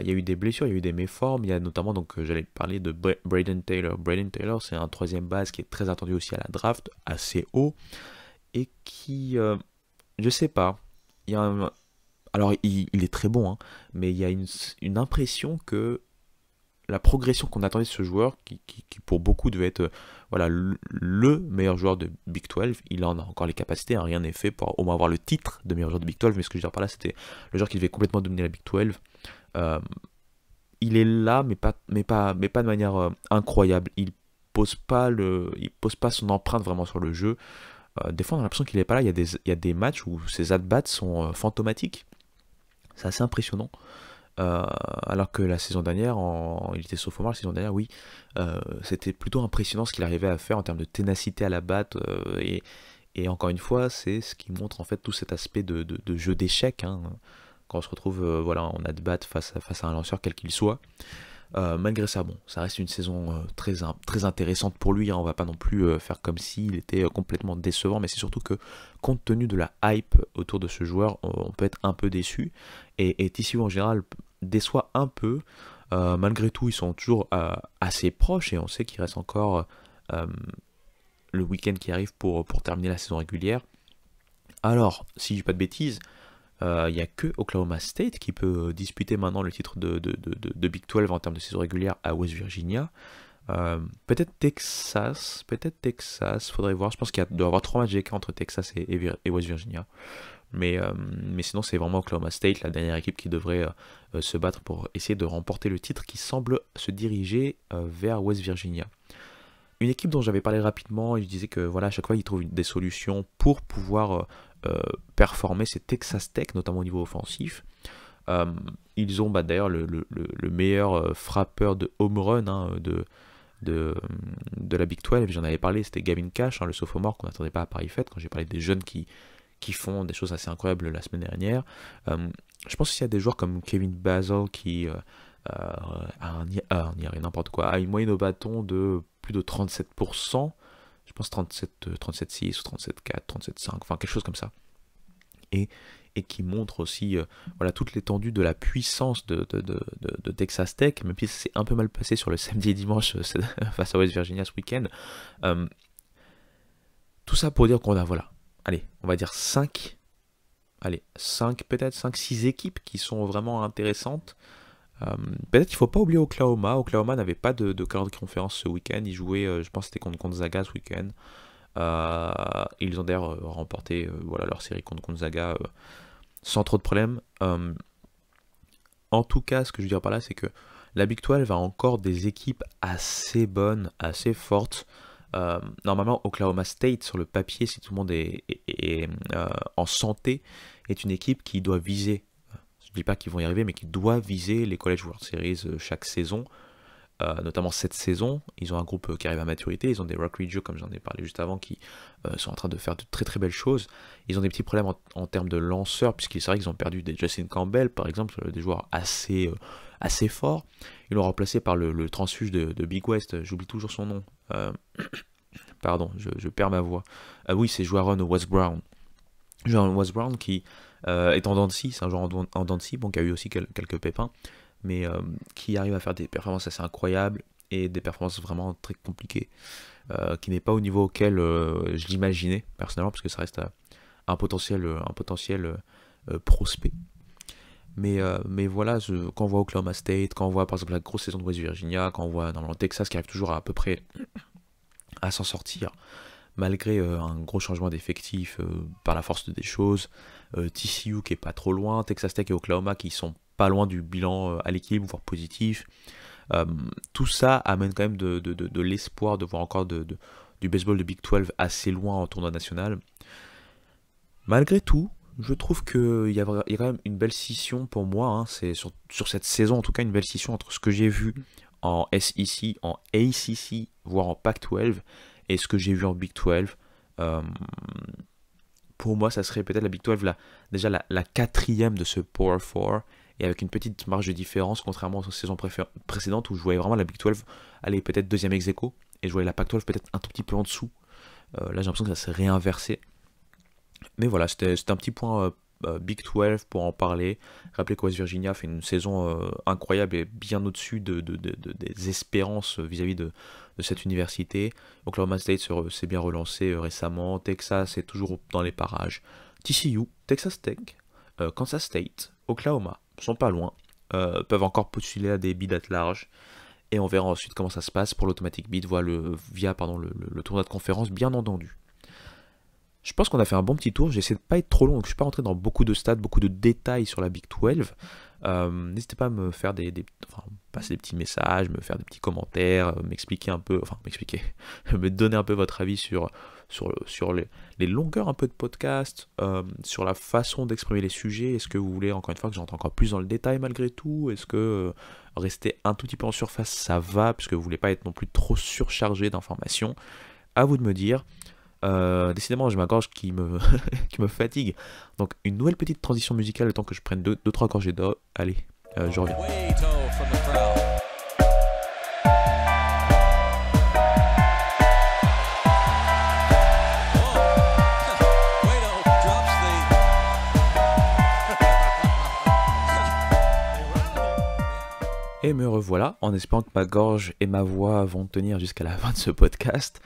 y a eu des blessures, il y a eu des méformes, il y a notamment, donc j'allais parler de Braden Taylor. Braden Taylor, c'est un troisième base qui est très attendu aussi à la draft, assez haut, et qui, je sais pas, il y a alors il est très bon, hein, mais il y a une impression que la progression qu'on attendait de ce joueur, qui pour beaucoup devait être voilà, le meilleur joueur de Big 12, il en a encore les capacités, hein, rien n'est fait pour au moins avoir le titre de meilleur joueur de Big 12, mais ce que je veux dire par là, c'était le joueur qui devait complètement dominer la Big 12. Il est là, mais pas de manière incroyable. Il pose pas son empreinte vraiment sur le jeu. Des fois, on a l'impression qu'il n'est pas là. Il y a des matchs où ses at-bats sont fantomatiques. C'est assez impressionnant. Alors que la saison dernière, il était sophomore la saison dernière, oui, c'était plutôt impressionnant ce qu'il arrivait à faire en termes de ténacité à la batte. Et encore une fois, c'est ce qui montre en fait tout cet aspect de jeu d'échecs. Hein, quand on se retrouve voilà, en at-bat face à un lanceur quel qu'il soit. Malgré ça, bon, ça reste une saison très intéressante pour lui, hein, on va pas non plus faire comme s'il était complètement décevant, mais c'est surtout que compte tenu de la hype autour de ce joueur, on peut être un peu déçu, et TCU en général déçoit un peu, malgré tout ils sont toujours assez proches, et on sait qu'il reste encore le week-end qui arrive pour terminer la saison régulière. Alors, si je dis pas de bêtises, il n'y a que Oklahoma State qui peut disputer maintenant le titre de Big 12 en termes de saison régulière à West Virginia. Peut-être Texas, faudrait voir. Je pense qu'il doit y avoir 3 matchs d'écart entre Texas et West Virginia. Mais sinon, c'est vraiment Oklahoma State, la dernière équipe qui devrait se battre pour essayer de remporter le titre qui semble se diriger vers West Virginia. Une équipe dont j'avais parlé rapidement, et je disais que voilà, à chaque fois, ils trouvent des solutions pour pouvoir performer, c'est Texas Tech, notamment au niveau offensif. Ils ont d'ailleurs le meilleur frappeur de home run hein, de la Big 12, j'en avais parlé, c'était Gavin Cash, hein, le sophomore qu'on n'attendait pas à Paris Fête, quand j'ai parlé des jeunes qui font des choses assez incroyables la semaine dernière. Je pense aussi à des joueurs comme Kevin Basil qui n'importe quoi, a une moyenne au bâton de plus de 37%, je pense 37,6 ou 37,4, 37,5, enfin quelque chose comme ça. Et qui montre aussi voilà, toute l'étendue de la puissance de Texas Tech, même si c'est un peu mal passé sur le samedi et dimanche face à West Virginia ce week-end. Tout ça pour dire qu'on a, voilà, allez, on va dire 5 peut-être 5-6 équipes qui sont vraiment intéressantes. Peut-être qu'il ne faut pas oublier Oklahoma. Oklahoma n'avait pas de calendrier de conférence ce week-end. Ils jouaient, je pense que c'était contre Gonzaga ce week-end. Ils ont d'ailleurs remporté voilà, leur série contre Gonzaga sans trop de problèmes. En tout cas, ce que je veux dire par là, c'est que la Big 12 a encore des équipes assez bonnes, assez fortes. Normalement, Oklahoma State, sur le papier, si tout le monde est en santé, est une équipe qui doit viser, je ne dis pas qu'ils vont y arriver, mais qui doit viser les College World Series chaque saison, notamment cette saison. Ils ont un groupe qui arrive à maturité, ils ont des Rock Riggio, comme j'en ai parlé juste avant, qui sont en train de faire de très très belles choses. Ils ont des petits problèmes en termes de lanceurs, puisqu'il c'est vrai qu'ils ont perdu des Justin Campbell, par exemple, des joueurs assez forts. Ils l'ont remplacé par le transfuge de Big West, j'oublie toujours son nom. Pardon, je perds ma voix. Oui, c'est Juaron West Brown. Juaron West Brown qui est en dents de scie, c'est un joueur en dents de scie, bon, qui a eu aussi quelques pépins, mais qui arrive à faire des performances assez incroyables et des performances vraiment très compliquées, qui n'est pas au niveau auquel je l'imaginais personnellement, parce que ça reste prospect. Mais voilà, quand on voit Oklahoma State, quand on voit par exemple la grosse saison de West Virginia, quand on voit dans le Texas qui arrive toujours à peu près à s'en sortir, malgré un gros changement d'effectif par la force des choses, TCU qui est pas trop loin, Texas Tech et Oklahoma qui sont pas loin du bilan à l'équilibre, voire positif, tout ça amène quand même de l'espoir de voir encore du baseball de Big 12 assez loin en tournoi national. Malgré tout, je trouve qu'il y a quand même une belle scission pour moi, hein, c'est sur cette saison en tout cas une belle scission entre ce que j'ai vu en SEC, en ACC, voire en Pac-12, et ce que j'ai vu en Big 12. Pour moi, ça serait peut-être la Big 12, déjà la quatrième de ce Power 4, et avec une petite marge de différence, contrairement aux saisons précédentes où je voyais vraiment la Big 12 aller peut-être deuxième ex-aequo, et je voyais la Pac-12 peut-être un tout petit peu en dessous. Là, j'ai l'impression que ça s'est réinversé. Mais voilà, c'était un petit point Big 12 pour en parler. Rappelez que West Virginia fait une saison incroyable et bien au-dessus des espérances vis-à-vis de cette université. Oklahoma State s'est bien relancé récemment. Texas est toujours dans les parages. TCU, Texas Tech, Kansas State, Oklahoma sont pas loin. Peuvent encore postuler à des bids at large. Et on verra ensuite comment ça se passe pour l'automatic bid via le tournoi de conférence, bien entendu. Je pense qu'on a fait un bon petit tour, j'ai essayé de pas être trop long, donc je ne suis pas rentré dans beaucoup de stats, beaucoup de détails sur la Big 12. N'hésitez pas à me faire passer des petits messages, me faire des petits commentaires, m'expliquer un peu, me donner un peu votre avis sur les longueurs un peu de podcast, sur la façon d'exprimer les sujets. Est-ce que vous voulez encore une fois que j'entre encore plus dans le détail malgré tout? Est-ce que rester un tout petit peu en surface ça va, puisque vous voulez pas être non plus trop surchargé d'informations? À vous de me dire. Décidément j'ai ma gorge qui me fatigue, donc une nouvelle petite transition musicale le temps que je prenne 2-3 gorgées d'eau. Allez, je reviens. Et me revoilà, en espérant que ma gorge et ma voix vont tenir jusqu'à la fin de ce podcast.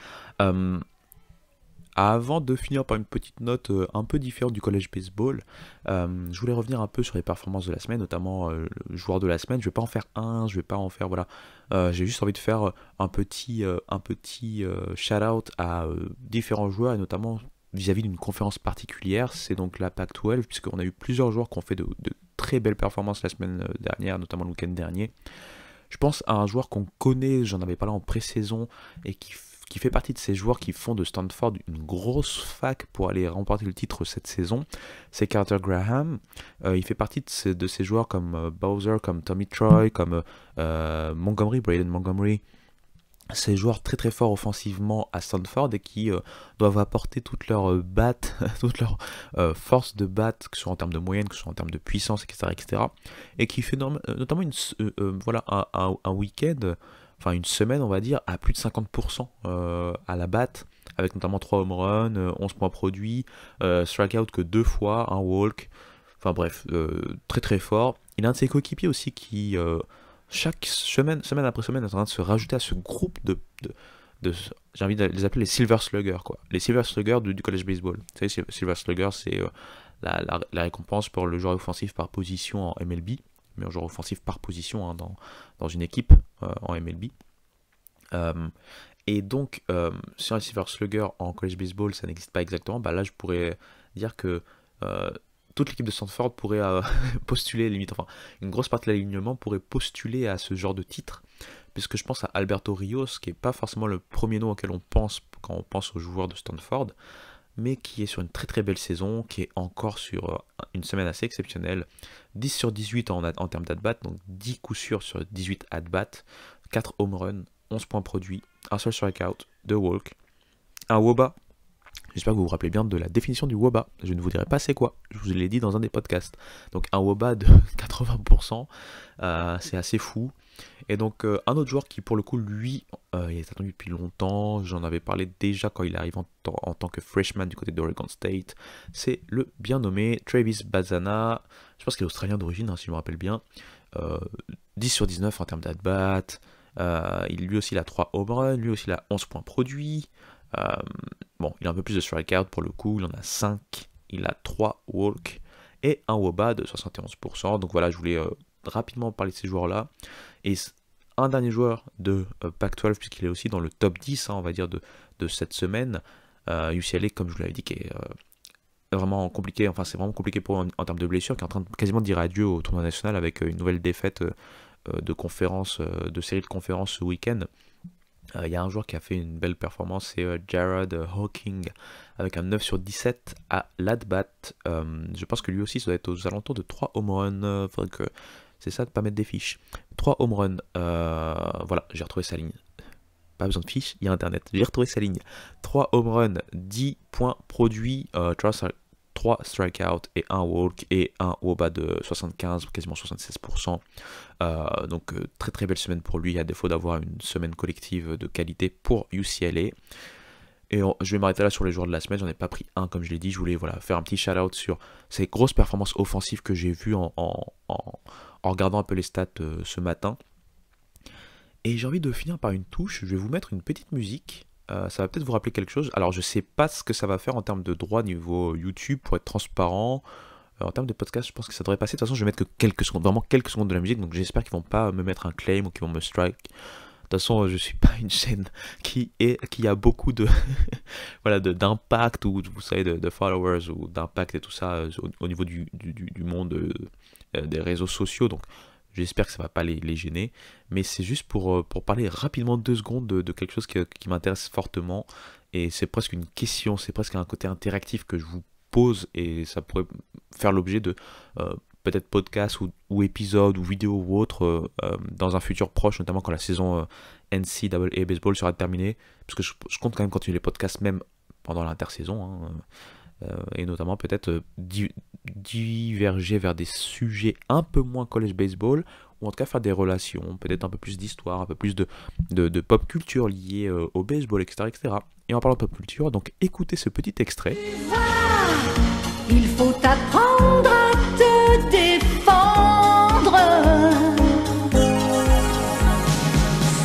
Avant de finir par une petite note un peu différente du college baseball, je voulais revenir un peu sur les performances de la semaine, notamment le joueur de la semaine. Je vais pas en faire un, je vais pas en faire, voilà. J'ai juste envie de faire un petit shout-out à différents joueurs, et notamment vis-à-vis d'une conférence particulière. C'est donc la Pac-12, puisqu'on a eu plusieurs joueurs qui ont fait de très belles performances la semaine dernière, notamment le week-end dernier. Je pense à un joueur qu'on connaît, j'en avais parlé en pré-saison, et qui fait partie de ces joueurs qui font de Stanford une grosse fac pour aller remporter le titre cette saison. C'est Carter Graham. Il fait partie de ces joueurs comme Bowser, comme Tommy Troy, comme Braden Montgomery. Ces joueurs très très forts offensivement à Stanford et qui doivent apporter toute leur batte, toute leur force de batte, que ce soit en termes de moyenne, que ce soit en termes de puissance, etc. Et qui fait notamment un week-end, enfin une semaine on va dire, à plus de 50% à la batte, avec notamment 3 home runs, 11 points produits, strikeout que 2 fois, un walk, enfin bref, très très fort. Il a un de ses coéquipiers aussi qui, chaque semaine après semaine, est en train de se rajouter à ce groupe de j'ai envie de les appeler les Silver Slugger, quoi. Les Silver Slugger du college baseball. Vous savez, Silver Slugger, c'est la récompense pour le joueur offensif par position en MLB, mais un joueur offensif par position hein, dans une équipe en MLB. Et donc, sur un Silver Slugger en college baseball, ça n'existe pas exactement. Bah là, je pourrais dire que toute l'équipe de Stanford pourrait postuler, limite, enfin, une grosse partie de l'alignement pourrait postuler à ce genre de titre, puisque je pense à Alberto Rios, qui n'est pas forcément le premier nom auquel on pense quand on pense aux joueurs de Stanford, mais qui est sur une très très belle saison, qui est encore sur une semaine assez exceptionnelle, 10 sur 18 en termes d'at-bat, donc 10 coups sûrs sur 18 at-bat, 4 home runs, 11 points produits, un seul strikeout, 2 walks, un WOBA. J'espère que vous vous rappelez bien de la définition du WOBA. Je ne vous dirai pas c'est quoi, je vous l'ai dit dans un des podcasts. Donc un WOBA de 80%, c'est assez fou. Et donc un autre joueur qui pour le coup lui, il est attendu depuis longtemps, j'en avais parlé déjà quand il arrive en tant que freshman du côté d'Oregon State, c'est le bien nommé Travis Bazzana, je pense qu'il est australien d'origine hein, si je me rappelle bien, 10 sur 19 en termes d'at-bat, lui aussi il a 3 home runs, lui aussi il a 11 points produits, bon il a un peu plus de strikeout pour le coup, il en a 5, il a 3 walk et un WOBA de 71%. Donc voilà, je voulais rapidement parler de ces joueurs-là. Et un dernier joueur de Pac-12, puisqu'il est aussi dans le top 10, on va dire, de cette semaine. UCLA, comme je vous l'avais dit, qui est vraiment compliqué, enfin c'est vraiment compliqué pour eux en termes de blessures, qui est en train de quasiment dire adieu au tournoi national avec une nouvelle défaite de conférence, de série de conférences ce week-end. Il y a un joueur qui a fait une belle performance, c'est Jared Hawking, avec un 9 sur 17 à l'Adbat. Je pense que lui aussi, ça doit être aux alentours de 3 home runs. Faudrait que c'est ça de pas mettre des fiches. 3 home runs. Voilà, j'ai retrouvé sa ligne. Pas besoin de fiches, il y a internet. J'ai retrouvé sa ligne. 3 home runs, 10 points produits, 3 strikeouts et 1 walk et un WOBA de 75, quasiment 76%. Donc très très belle semaine pour lui, à défaut d'avoir une semaine collective de qualité pour UCLA. Et je vais m'arrêter là sur les joueurs de la semaine, j'en ai pas pris un comme je l'ai dit, je voulais faire un petit shout-out sur ces grosses performances offensives que j'ai vues en regardant un peu les stats ce matin. Et j'ai envie de finir par une touche, je vais vous mettre une petite musique. Ça va peut-être vous rappeler quelque chose. Alors je sais pas ce que ça va faire en termes de droit niveau YouTube pour être transparent. En termes de podcast, je pense que ça devrait passer. De toute façon, je vais mettre que quelques secondes, vraiment quelques secondes de la musique. Donc j'espère qu'ils vont pas me mettre un claim ou qu'ils vont me strike. De toute façon, je suis pas une chaîne qui a beaucoup de voilà d'impact ou vous savez de followers ou d'impact et tout ça au niveau du monde des réseaux sociaux. Donc j'espère que ça va pas les gêner, mais c'est juste pour parler rapidement 2 secondes de quelque chose qui m'intéresse fortement, et c'est presque une question, c'est presque un côté interactif que je vous pose, et ça pourrait faire l'objet de peut-être podcast ou épisode ou vidéo ou autre dans un futur proche, notamment quand la saison NCAA Baseball sera terminée, parce que je compte quand même continuer les podcasts même pendant l'intersaison, et notamment peut-être diverger vers des sujets un peu moins college baseball, ou en tout cas faire des relations, peut-être un peu plus d'histoire, un peu plus de pop culture liée au baseball, etc., etc. Et en parlant de pop culture, donc écoutez ce petit extrait. Il faut apprendre à te défendre.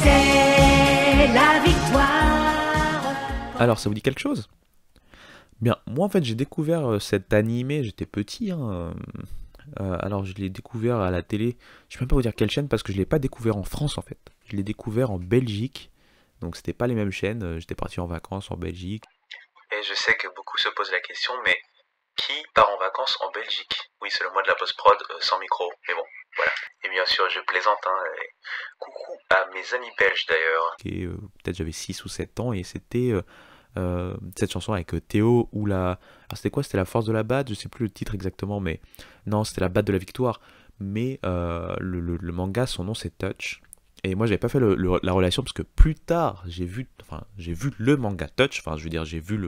C'est la victoire. Alors, ça vous dit quelque chose ? Bien, moi en fait j'ai découvert cet animé, j'étais petit, alors je l'ai découvert à la télé, je ne peux même pas vous dire quelle chaîne parce que je ne l'ai pas découvert en France en fait, je l'ai découvert en Belgique, donc c'était pas les mêmes chaînes, j'étais parti en vacances en Belgique. Et je sais que beaucoup se posent la question, mais qui part en vacances en Belgique? Oui, c'est le mois de la post-prod sans micro, mais bon, voilà. Et bien sûr, je plaisante, et coucou à mes amis belges d'ailleurs. Et peut-être j'avais 6 ou 7 ans et c'était cette chanson avec Théo ou alors c'était quoi, c'était la force de la batte, je sais plus le titre exactement, mais non, c'était la batte de la victoire, mais le manga, son nom c'est Touch, et moi j'avais pas fait la relation parce que plus tard j'ai vu le manga Touch, enfin je veux dire j'ai vu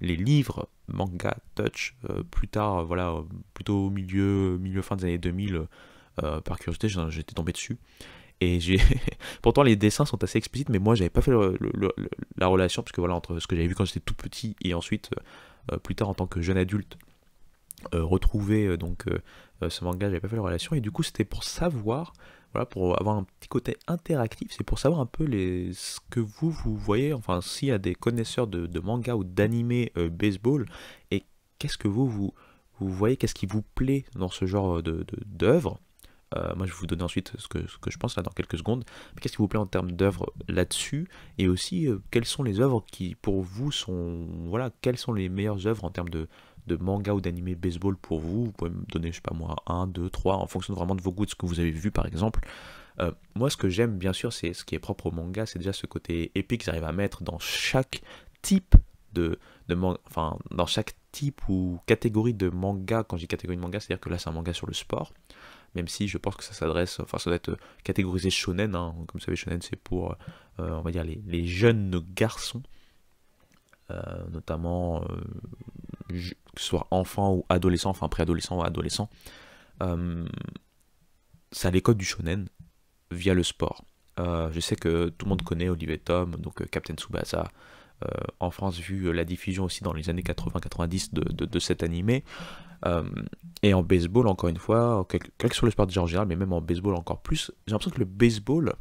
les livres manga Touch plus tard, voilà, plutôt au milieu fin des années 2000, par curiosité j'étais tombé dessus. Et pourtant les dessins sont assez explicites, mais moi j'avais pas fait la relation, parce que voilà, entre ce que j'avais vu quand j'étais tout petit et ensuite plus tard en tant que jeune adulte retrouver ce manga, j'avais pas fait la relation, et du coup c'était pour savoir, voilà, pour avoir un petit côté interactif, c'est pour savoir un peu ce que vous voyez, enfin s'il y a des connaisseurs de manga ou d'animé baseball, et qu'est-ce que vous voyez, qu'est-ce qui vous plaît dans ce genre d'œuvre. Moi je vais vous donner ensuite ce que je pense là dans quelques secondes, mais qu'est-ce qui vous plaît en termes d'œuvres là-dessus, et aussi quelles sont les œuvres qui pour vous sont, voilà, quelles sont les meilleures œuvres en termes de manga ou d'animé baseball pour vous. Vous pouvez me donner, je sais pas moi, 1, 2, 3, en fonction vraiment de vos goûts, de ce que vous avez vu par exemple. Moi ce que j'aime bien sûr, c'est ce qui est propre au manga, c'est déjà ce côté épique qu'ils arrivent à mettre dans chaque type de manga, enfin dans chaque type ou catégorie de manga. Quand je dis catégorie de manga, c'est-à-dire que là c'est un manga sur le sport, même si je pense que ça s'adresse, enfin ça doit être catégorisé shonen, comme vous savez, shonen c'est pour, on va dire, les jeunes garçons, notamment, que ce soit enfant ou adolescent, enfin préadolescent ou adolescent, ça a les codes du shonen via le sport. Je sais que tout le monde connaît Olive et Tom, donc Captain Tsubasa, en France, vu la diffusion aussi dans les années 80-90 de cet animé. Et en baseball, encore une fois, quel que soit le sport déjà en général, mais même en baseball encore plus, j'ai l'impression que le baseball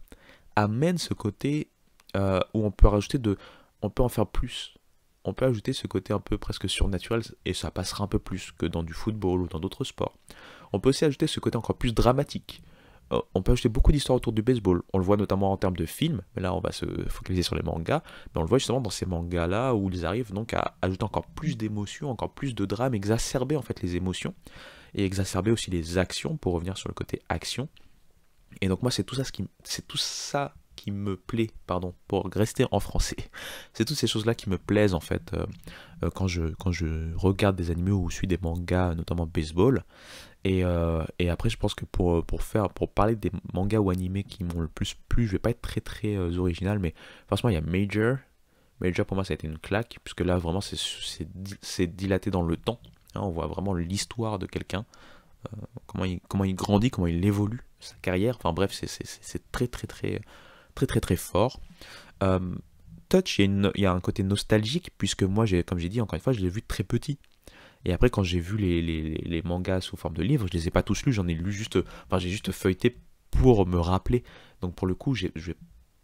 amène ce côté où on peut rajouter on peut en faire plus. on peut ajouter ce côté un peu presque surnaturel et ça passera un peu plus que dans du football ou dans d'autres sports. On peut aussi ajouter ce côté encore plus dramatique. On peut ajouter beaucoup d'histoires autour du baseball. On le voit notamment en termes de films, mais là on va se focaliser sur les mangas. Mais on le voit justement dans ces mangas-là où ils arrivent donc à ajouter encore plus d'émotions, encore plus de drame, exacerber en fait les émotions et exacerber aussi les actions pour revenir sur le côté action. Et donc moi c'est tout ça qui me plaît, pardon, pour rester en français. C'est toutes ces choses-là qui me plaisent en fait quand je regarde des animés ou suis des mangas, notamment baseball. Et après, je pense que pour parler des mangas ou animés qui m'ont le plus plu, je vais pas être très très original, mais franchement, il y a Major. Major pour moi, ça a été une claque, puisque là, vraiment, c'est dilaté dans le temps. Hein, on voit vraiment l'histoire de quelqu'un, comment il grandit, comment il évolue, sa carrière. Enfin bref, c'est très très très très très très fort. Touch, il y a un côté nostalgique, puisque moi, comme j'ai dit, encore une fois, je l'ai vu très petit. Et après, quand j'ai vu les mangas sous forme de livres, je les ai pas tous lus, j'ai juste feuilleté pour me rappeler. Donc pour le coup, je vais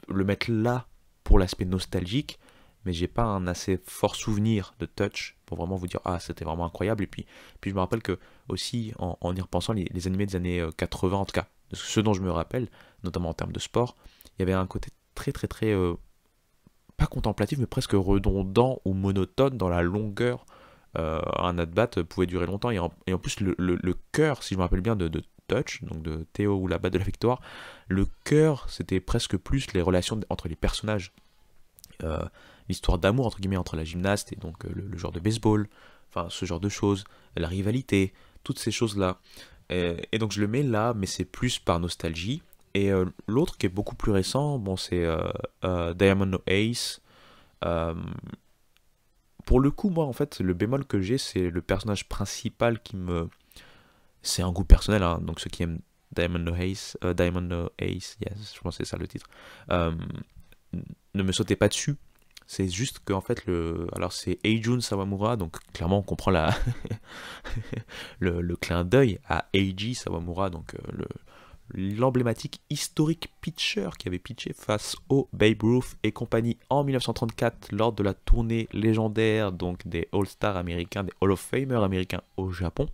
le mettre là pour l'aspect nostalgique, mais j'ai pas un assez fort souvenir de Touch pour vraiment vous dire ah c'était vraiment incroyable. Et puis je me rappelle que aussi en y repensant les animés des années 80, en tout cas, ce dont je me rappelle, notamment en termes de sport, il y avait un côté très très très pas contemplatif, mais presque redondant ou monotone dans la longueur. Un at-bat pouvait durer longtemps et en plus le cœur, si je me rappelle bien de Touch, donc de Théo ou la batte de la victoire, le cœur c'était presque plus les relations entre les personnages, l'histoire d'amour entre guillemets entre la gymnaste et donc le joueur de baseball, enfin ce genre de choses, la rivalité, toutes ces choses là, et donc je le mets là, mais c'est plus par nostalgie. Et l'autre qui est beaucoup plus récent, bon c'est Diamond No Ace. Pour le coup, moi, en fait, le bémol que j'ai, c'est le personnage principal c'est un goût personnel, hein, donc ceux qui aiment Diamond No Ace, yes, je pense que c'est ça le titre, ne me sautez pas dessus. C'est juste que, en fait, alors c'est Eijun Sawamura, donc clairement, on comprend le clin d'œil à Eiji Sawamura, donc l'emblématique historique pitcher qui avait pitché face au Babe Ruth et compagnie en 1934 lors de la tournée légendaire donc des All-Stars américains, des Hall of Famers américains au Japon.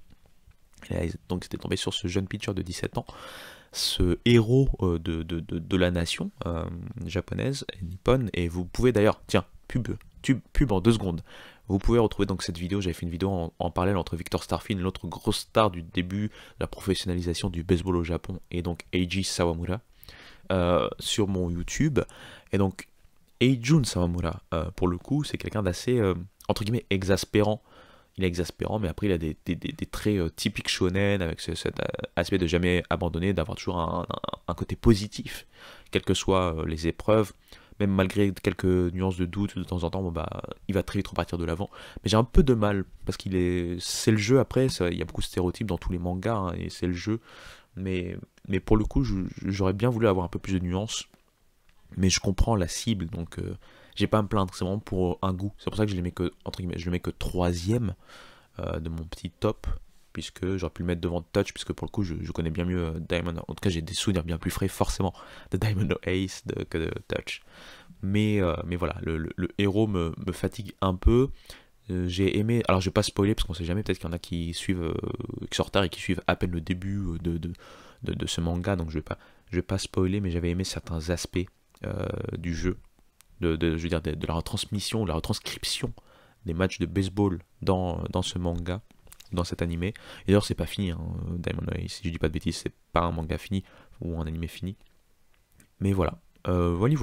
Et donc c'était tombé sur ce jeune pitcher de 17 ans, ce héros de la nation japonaise, nippone, et vous pouvez d'ailleurs, tiens, pub en 2 secondes. Vous pouvez retrouver donc cette vidéo, j'avais fait une vidéo en parallèle entre Victor Starfin, l'autre grosse star du début de la professionnalisation du baseball au Japon, et donc Eiji Sawamura, sur mon YouTube. Et donc Eijun Sawamura, pour le coup, c'est quelqu'un d'assez, entre guillemets, exaspérant. Il est exaspérant, mais après il a des traits typiques shonen, avec cet aspect de jamais abandonner, d'avoir toujours un côté positif, quelles que soient les épreuves. Même malgré quelques nuances de doute de temps en temps, il va très vite repartir de l'avant. Mais j'ai un peu de mal, parce c'est le jeu après, il y a beaucoup de stéréotypes dans tous les mangas, hein, et c'est le jeu. Mais pour le coup, j'aurais bien voulu avoir un peu plus de nuances. Mais je comprends la cible, donc j'ai pas à me plaindre, c'est vraiment pour un goût. C'est pour ça que je le mets que, entre guillemets, je le mets que 3e de mon petit top, puisque j'aurais pu le mettre devant Touch, puisque pour le coup je connais bien mieux Diamond, en tout cas j'ai des souvenirs bien plus frais forcément de Diamond No Ace que de Touch, mais voilà, le héros me fatigue un peu. J'ai aimé, alors je vais pas spoiler parce qu'on sait jamais, peut-être qu'il y en a qui suivent, qui sont en retard et qui suivent à peine le début de ce manga, donc je vais pas spoiler, mais j'avais aimé certains aspects du jeu, je veux dire de la retransmission, de la retranscription des matchs de baseball dans ce manga, dans cet animé. Et d'ailleurs c'est pas fini, hein, Diamond No Ace, si je dis pas de bêtises, c'est pas un manga fini ou un animé fini, mais voilà. Voilà.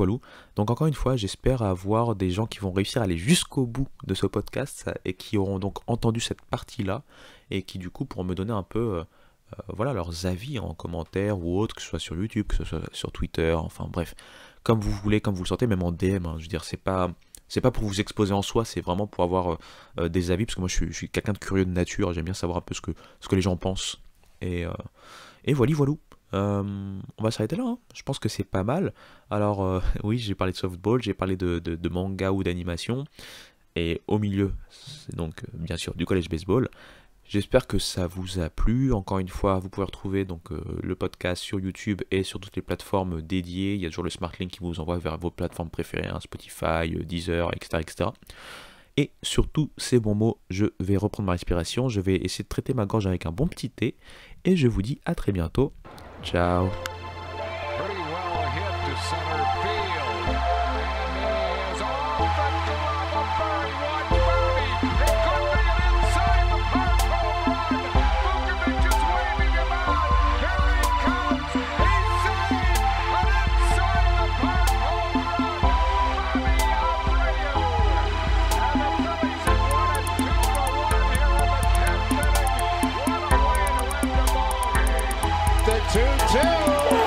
Donc encore une fois, j'espère avoir des gens qui vont réussir à aller jusqu'au bout de ce podcast et qui auront donc entendu cette partie-là et qui du coup pourront me donner un peu voilà, leurs avis en commentaire ou autre, que ce soit sur YouTube, que ce soit sur Twitter, enfin bref, comme vous voulez, comme vous le sentez, même en DM, hein, je veux dire, c'est pas pour vous exposer en soi, c'est vraiment pour avoir des avis, parce que moi je suis quelqu'un de curieux de nature, j'aime bien savoir un peu ce que les gens pensent, et voilà. On va s'arrêter là, hein. Je pense que c'est pas mal. Alors oui, j'ai parlé de softball, j'ai parlé de manga ou d'animation, et au milieu, c'est donc bien sûr du college baseball. J'espère que ça vous a plu. Encore une fois, vous pouvez retrouver donc le podcast sur YouTube et sur toutes les plateformes dédiées. Il y a toujours le Smart Link qui vous envoie vers vos plateformes préférées, hein, Spotify, Deezer, etc., etc. Et sur tous ces bons mots, je vais reprendre ma respiration, je vais essayer de traiter ma gorge avec un bon petit thé, et je vous dis à très bientôt. Ciao. The 2-2.